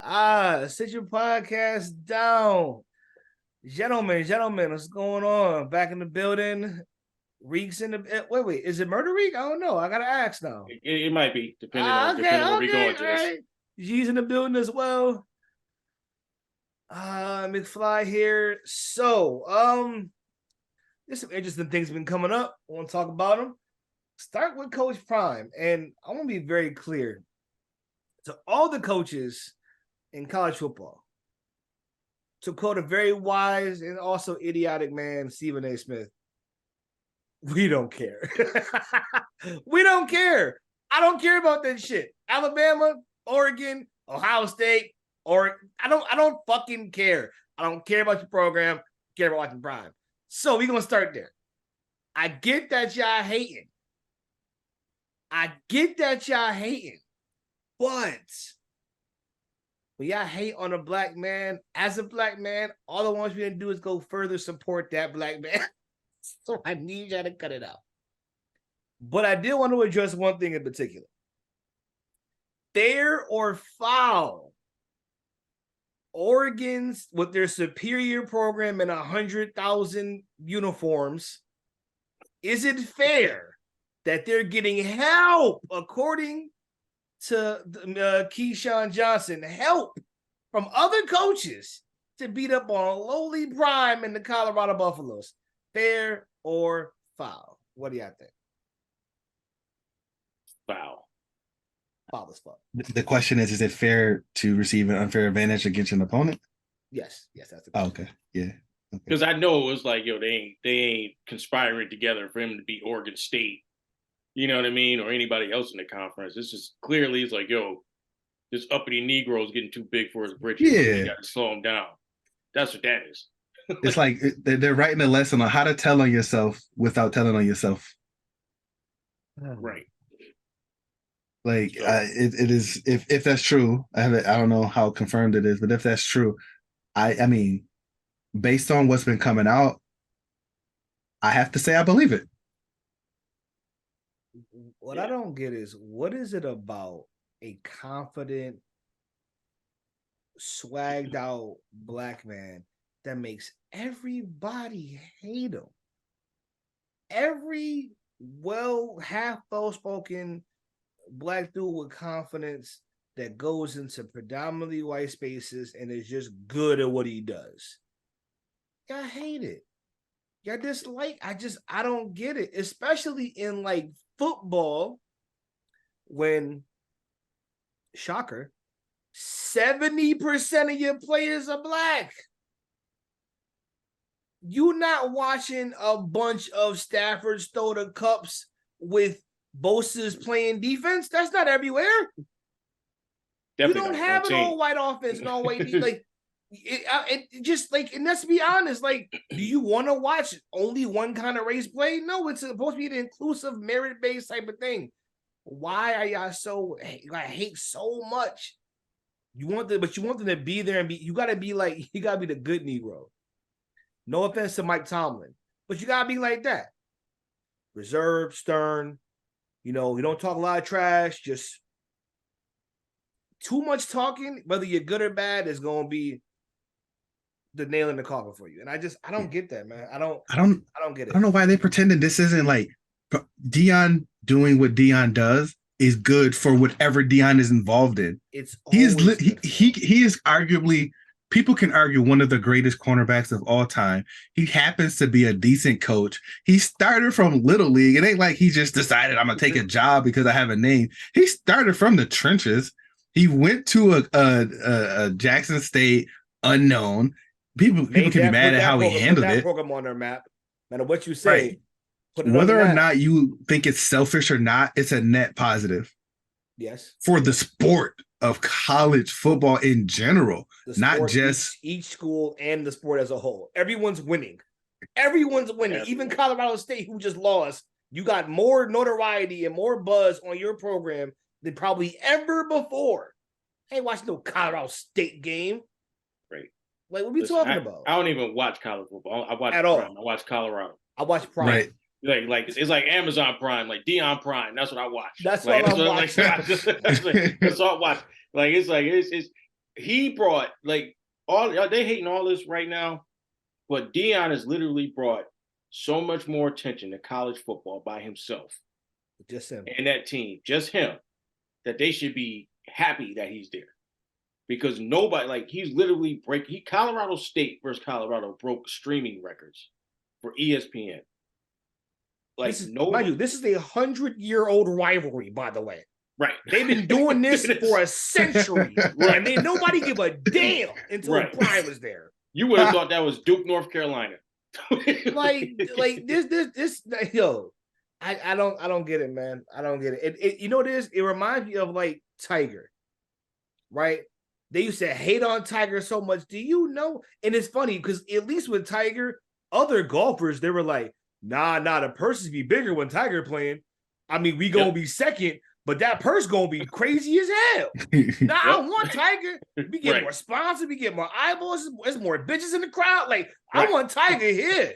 Sit your podcast down. Gentlemen, what's going on? Back in the building. Reek's in the wait, is it Murder Reek? I don't know. I gotta ask now. It might be, depending on where we going to this. Right. G's in the building as well. McFly here. So, there's some interesting things been coming up. I want to talk about them. Start with Coach Prime, and I want to be very clear to all the coaches in college football. To quote a very wise and also idiotic man, Stephen A. Smith, we don't care. We don't care. I don't care about that shit. Alabama, Oregon, Ohio State, or I don't fucking care. I don't care about your program. I care about watching Prime. So we're gonna start there. I get that y'all hating. But when y'all hate on a black man, as a black man, all I want you to do is go further support that black man. So I need y'all to cut it out. But I did want to address one thing in particular. Fair or foul? Oregon's, with their superior program and 100,000 uniforms, is it fair that they're getting help, according to Keyshawn Johnson, help from other coaches to beat up on a lowly Prime in the Colorado Buffaloes? Fair or foul? What do y'all think? Foul. Foul as fuck. The question is it fair to receive an unfair advantage against an opponent? Yes, that's the question. Oh, okay. Yeah. Because I know it was like, they ain't conspiring together for him to beat Oregon State. You know what I mean? Or anybody else in the conference. It's just clearly it's like, this uppity Negro is getting too big for his britches. Yeah. You got to slow him down. That's what that is. It's like they're writing a lesson on how to tell on yourself without telling on yourself. Right. Like it is, if that's true, I don't know how confirmed it is, but if that's true, I mean, based on what's been coming out, I have to say I believe it. What I don't get is, what is it about a confident, swagged out black man that makes everybody hate him? Every half well-spoken black dude with confidence that goes into predominantly white spaces and is just good at what he does, y'all hate it. Y'all dislike. I don't get it, especially in like football, when, shocker, 70% of your players are black. You not watching a bunch of Staffords throw the cups with Bosa's playing defense. That's not everywhere. Definitely you don't have an all-white offense, an all-white defense. Like, it just like, and let's be honest, like, do you want to watch only one kind of race play? No, it's supposed to be an inclusive, merit-based type of thing. Why are y'all so hate so much? You want them to be there and be. You gotta be the good Negro. No offense to Mike Tomlin, but you gotta be like that. Reserved, stern. You don't talk a lot of trash. Just too much talking, whether you're good or bad, is gonna be the nail in the coffin for you. And I don't get that, man. I don't get it. I don't know why they pretending this isn't like Deion doing what Deion does is good for whatever Deion is involved in. He is arguably, people can argue, one of the greatest cornerbacks of all time. He happens to be a decent coach. He started from Little League. It ain't like he just decided I'm gonna take a job because I have a name. He started from the trenches. He went to a Jackson State unknown. People can be mad at how he handled it. Program on their map. No matter what you say, right. Whether or not you think it's selfish or not, it's a net positive. Yes. For the sport of college football in general, not just each school and the sport as a whole. Everyone's winning. Even Colorado State, who just lost, you got more notoriety and more buzz on your program than probably ever before. I ain't watching no Colorado State game. Right. Like, what are we talking about? I don't even watch college football. I watch at Prime. all. I watch Colorado. I watch Prime. Right. Like it's like Amazon Prime, like Deion Prime. That's what I watch. That's all I watch. That's all I watch. Like it's he brought like all they hating all this right now, but Deion has literally brought so much more attention to college football by himself. Just him. And that team, just him, that they should be happy that he's there. Because nobody, like, he's literally Colorado State versus Colorado broke streaming records for ESPN. Like, this is a 100-year-old rivalry, by the way. Right. They've been doing this for a century. Right. And nobody give a damn until Prime was there. You would have thought that was Duke, North Carolina. like this yo. I don't get it, man. I don't get it. It you know what it is? It reminds me of like Tiger, right? They used to hate on Tiger so much. Do you know? And it's funny because at least with Tiger, other golfers, they were like, nah, the purses be bigger when Tiger playing. I mean, we gonna be second, but that purse gonna be crazy as hell. Nah, I don't want Tiger. We get more sponsors, we get more eyeballs, there's more bitches in the crowd. Like, I want Tiger here.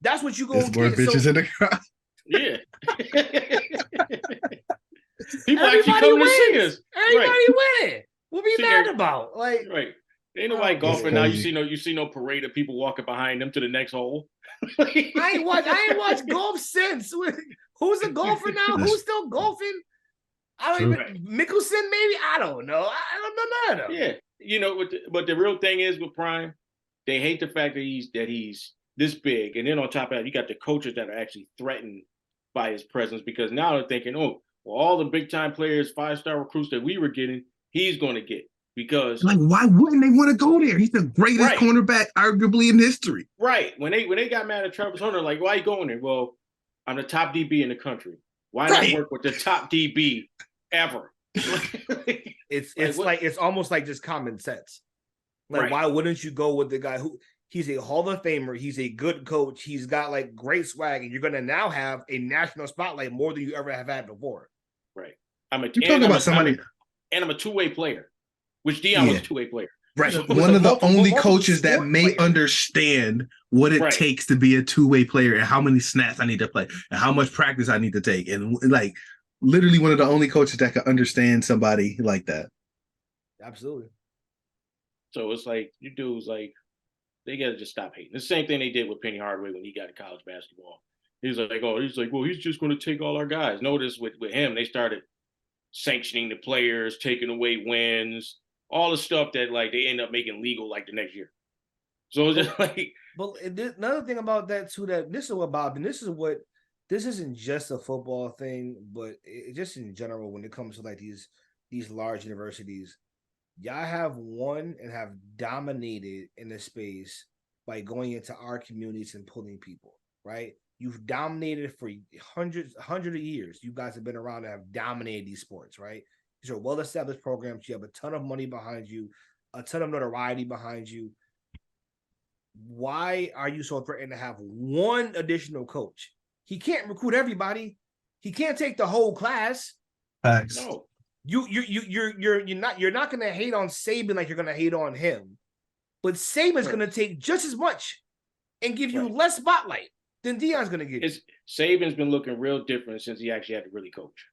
That's what you gonna get. More bitches in the crowd. Yeah. People actually come to see us. Everybody winning. What we mad about? Like, ain't nobody golfing now. You see no parade of people walking behind them to the next hole. I ain't watched golf since. Who's a golfer now? Who's still golfing? I don't even Mickelson, maybe. I don't know. I don't know none of them. Yeah, you know, but the real thing is with Prime, they hate the fact that he's this big, and then on top of that, you got the coaches that are actually threatened by his presence because now they're thinking, oh, well, all the big time players, 5-star recruits that we were getting, he's going to get. Because like, why wouldn't they want to go there? He's the greatest cornerback, arguably in history. Right. When they got mad at Travis Hunter, like, why are you going there? Well, I'm the top DB in the country. Why not work with the top DB ever? It's almost like just common sense. Like, why wouldn't you go with the guy who he's a Hall of Famer, he's a good coach, he's got like great swag, and you're gonna now have a national spotlight more than you ever have had before. Right. I'm a two-way player. Which Deion was a two-way player. Right. One of the only coaches that may understand what it takes to be a two-way player and how many snaps I need to play and how much practice I need to take. And like literally one of the only coaches that can understand somebody like that. Absolutely. So it's like, you dudes, like, they got to just stop hating. The same thing they did with Penny Hardaway when he got to college basketball. He's like, well, he's just going to take all our guys. Notice with him, they started sanctioning the players, taking away wins, all the stuff that like they end up making legal like the next year. So it's just like. But another thing about that too, that this isn't just a football thing, but just in general when it comes to like these large universities, y'all have won and have dominated in the space by going into our communities and pulling people, right? You've dominated for hundreds of years. You guys have been around and have dominated these sports, right? These are well-established programs. You have a ton of money behind you, a ton of notoriety behind you. Why are you so threatened to have one additional coach? He can't recruit everybody. He can't take the whole class. Facts. No. You're not gonna hate on Saban like you're gonna hate on him, but Saban's gonna take just as much and give you less spotlight than Deion's gonna give. Saban's been looking real different since he actually had to really coach.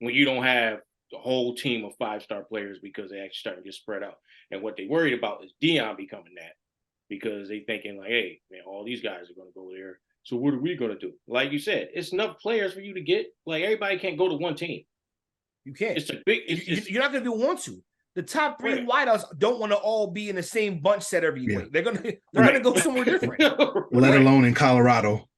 When you don't have the whole team of 5-star players because they actually starting to get spread out. And what they worried about is Deion becoming that because they thinking like, hey, man, all these guys are going to go there. So what are we going to do? Like you said, it's enough players for you to get. Like everybody can't go to one team. You can't. It's a big. You're not going to want to. The top 3 wideouts don't want to all be in the same bunch set every week. They're gonna go somewhere different. Let alone in Colorado.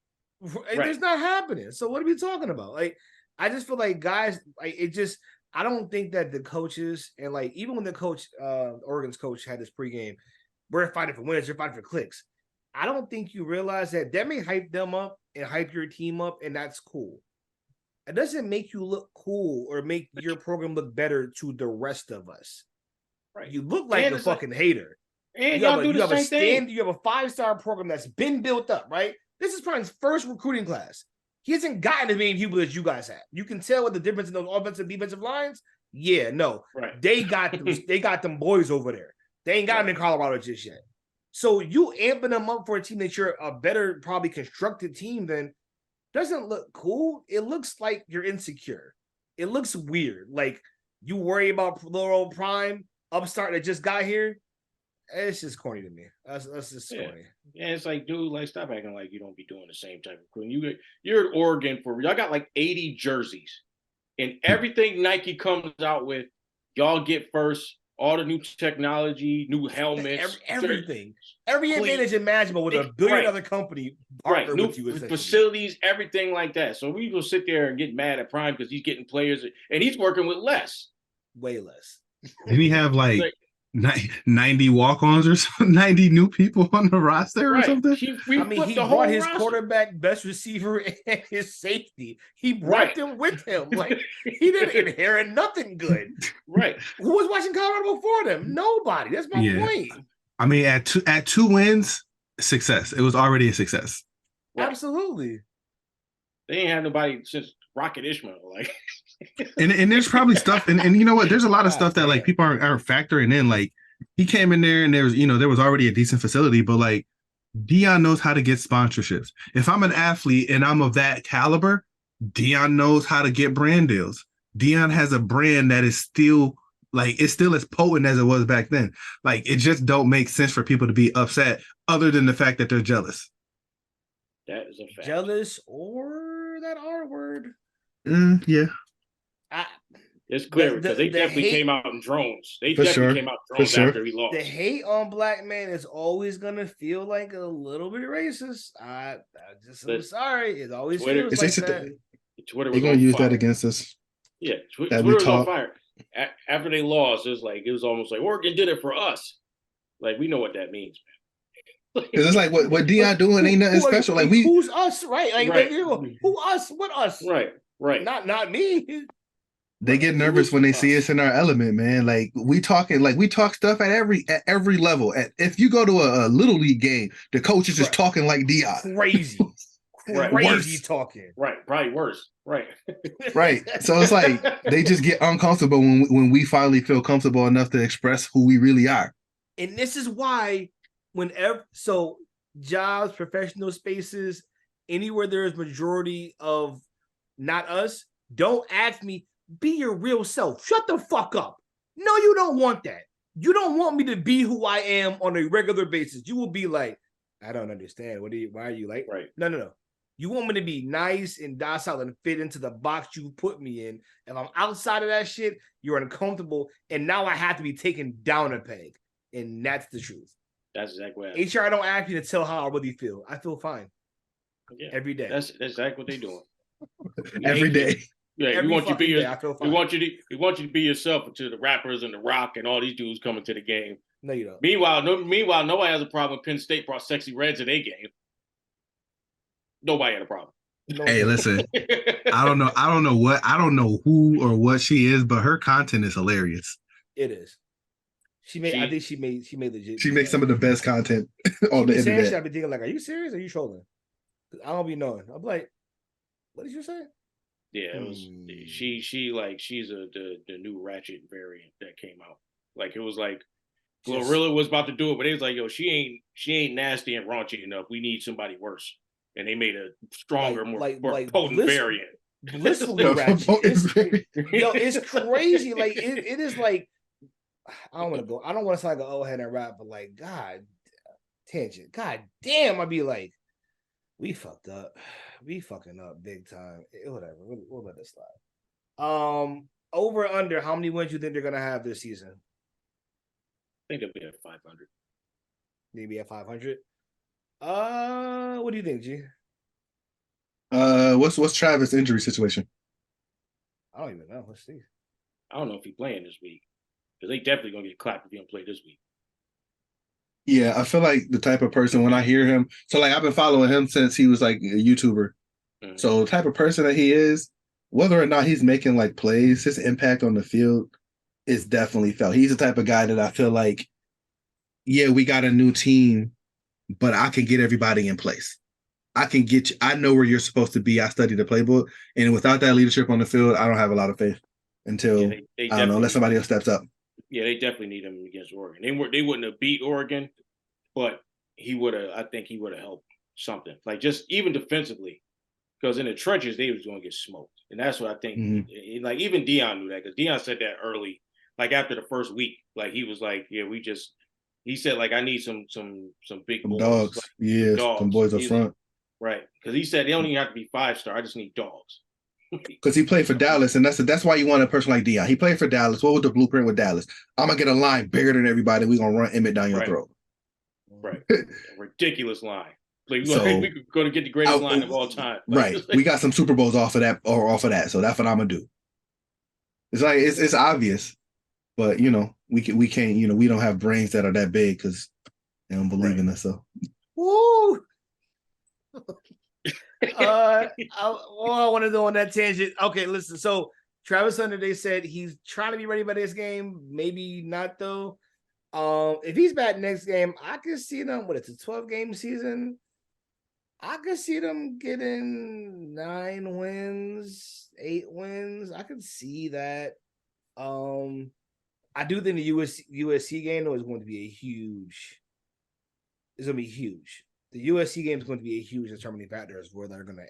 It's not happening. So what are we talking about? Like, I just feel like guys, like it just. I don't think that the coaches and like even when the coach, Oregon's coach had this pregame, we're fighting for wins, you're fighting for clicks. I don't think you realize that may hype them up and hype your team up, and that's cool. It doesn't make you look cool or make your program look better to the rest of us. Right? You look like a fucking hater. And y'all do the same thing. You have a 5-star program that's been built up, right? This is probably his first recruiting class. He hasn't gotten as many people as you guys have. You can tell what the difference in those offensive and defensive lines. Yeah, no. Right. They got them boys over there. They ain't got them in Colorado just yet. So you amping them up for a team that you're a better, probably constructed team than doesn't look cool. It looks like you're insecure. It looks weird. Like you worry about little old Prime upstart that just got here. It's just corny to me. That's just corny. Yeah, it's like, dude, like, stop acting like you don't be doing the same type of thing. You're at Oregon y'all got like 80 jerseys, and everything Nike comes out with, y'all get first. All the new technology, new helmets, everything, every advantage imaginable with a billion other company partner with you. Facilities, everything like that. So we will sit there and get mad at Prime because he's getting players and he's working with less, way less. Did he have like 90 walk-ons or something, 90 new people on the roster or something? He brought his quarterback, best receiver, and his safety. He brought them with him. Like, he didn't inherit nothing good. Right. Who was watching Colorado before them? Nobody. That's my point. I mean, at two wins, success. It was already a success. Right. Absolutely. They ain't had nobody since Rocket Ismail. Like, and there's probably stuff, and you know what? There's a lot of stuff that like people aren't factoring in. Like, he came in there and there was already a decent facility, but like Deion knows how to get sponsorships. If I'm an athlete and I'm of that caliber, Deion knows how to get brand deals. Deion has a brand that is still like, it's still as potent as it was back then. Like, it just don't make sense for people to be upset other than the fact that they're jealous. That is a fact. Jealous or that R word. Yeah. It's clear because they definitely came out in drones. They definitely came out in drones after he lost. The hate on black man is always gonna feel like a little bit racist. I'm sorry. It always feels like that. Twitter was gonna use that against us. Yeah, Twitter was on fire. After they lost, it was almost like Oregon did it for us. Like, we know what that means, man. Because it's like what Deion doing ain't nothing special. Like, who's us, right? Like, who us? What us? Right. Not me. They get nervous when they see us in our element, man. Like, we talk stuff at every level. If you go to a little league game, the coach is just talking like Deion. Crazy talking. Right, probably worse. Right. Right. So it's like they just get uncomfortable when we finally feel comfortable enough to express who we really are. And this is why jobs, professional spaces, anywhere there is majority of not us, don't ask me, be your real self. Shut the fuck up. No, you don't want that. You don't want me to be who I am on a regular basis. You will be like, I don't understand. Why are you like? Right. No. You want me to be nice and docile and fit into the box you put me in. If I'm outside of that shit, you're uncomfortable. And now I have to be taken down a peg. And that's the truth. That's exactly what HR don't ask me to tell how I really feel. I feel fine. Yeah. Every day. That's exactly what they're doing. Every day. Yeah, we want you to be yourself to the rappers and the Rock and all these dudes coming to the game. No, you don't. Meanwhile, nobody has a problem when Penn State brought Sexy Reds to their game. Nobody had a problem. Hey, listen, I don't know who or what she is, but her content is hilarious. It is. She made legit. She makes some of the best content on the internet. I've been thinking, like, are you serious? Or are you trolling? I don't be knowing. I'm like, what did you say? Yeah, it was she's the new Ratchet variant that came out. Like, it was like Glorilla was about to do it, but it was like, yo, she ain't nasty and raunchy enough. We need somebody worse. And they made a stronger, more potent variant. Blissfully ratchet. It's crazy. Like, it is like, I don't want to sound like an old head and rap, but like, God damn, I'd be like, we fucked up. We fucking up big time. Whatever. We'll let this slide. Over under, how many wins you think they're gonna have this season? I think it'll be at 500. Maybe at 500. What do you think, G? What's Travis' injury situation? I don't even know. Let's see. I don't know if he's playing this week, because they definitely gonna get clapped if he don't play this week. Yeah, I feel like the type of person when I hear him. So, like, I've been following him since he was like a YouTuber. Mm-hmm. So, the type of person that he is, whether or not he's making like plays, his impact on the field is definitely felt. He's the type of guy that I feel like, yeah, we got a new team, but I can get everybody in place. I can get you. I know where you're supposed to be. I studied the playbook, and without that leadership on the field, I don't have a lot of faith until I don't know, unless somebody else steps up. Yeah, they definitely need him against Oregon. They wouldn't have beat Oregon, but he would have. I think he would have helped something, like just even defensively, because in the trenches they was going to get smoked, and that's what I think. Mm-hmm. Like, even Deion knew that, because Deion said that early like after the first week, like he was like, yeah, he said like I need some big boys, dogs, like, yeah, some boys up front, right? Because he said they don't even have to be 5-star. I just need dogs. Because he played for Dallas, and that's why you want a person like Deion. He played for Dallas. What was the blueprint with Dallas? I'm gonna get a line bigger than everybody. We're gonna run Emmett down your throat. Right, a ridiculous line. Like, we could go to get the greatest line of all time. Right, we got some Super Bowls off of that. So that's what I'm gonna do. It's like it's obvious, but we can't. We don't have brains that are that big because they don't believe in us. So, woo. I want to go on that tangent. Okay, listen. So Travis Hunter, they said he's trying to be ready by this game. Maybe not though. If he's back next game, I could see them. It's a 12-game season. I could see them getting 9 wins, 8 wins. I could see that. I do think the USC game though is going to be huge. It's going to be huge. The USC game is going to be a huge determining factor as where they're going to